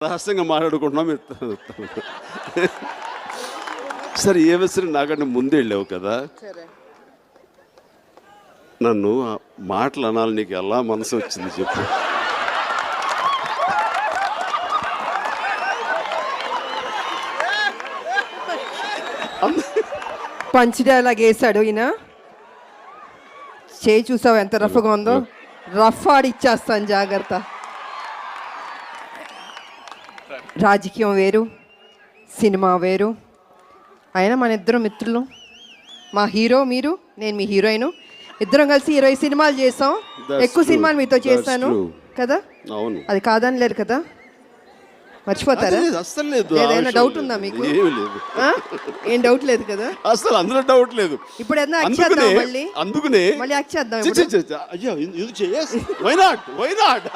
రహస్యంగా మాట్లాడుకుంటున్నాం. సరే ఏ విషయం నాకంటే ముందు వెళ్ళావు కదా, నన్ను ఆ మాటలు అనాలి, నీకు ఎలా మనసు వచ్చింది చెప్పు. పంచి డైలాగ్ వేసాడు ఈయన. చేయి చూసావు ఎంత రఫ్గా ఉందో, రఫ్ ఆడిచ్చేస్తాను జాగ్రత్త. రాజకీయం వేరు, సినిమా వేరు. అయినా మన ఇద్దరు మిత్రులు, మా హీరో మీరు, నేను మీ హీరోయిన్, ఇద్దరం కలిసి 20 సినిమాలు చేసాం. ఎక్కువ సినిమాలు మీతో చేశాను కదా, అది కాదని లేరు కదా, మర్చిపోతారా? అస్సలు లేదు. ఏదైనా డౌట్ ఉందా మీకు? ఏం డౌట్ లేదు కదా, అసలు అందులో డౌట్ లేదు. ఇప్పుడు ఏదైనా యాక్ట్ చేద్దాం, అందుకనే మళ్ళీ యాక్ట్ చేద్దాం. అయ్యో, వై నాట్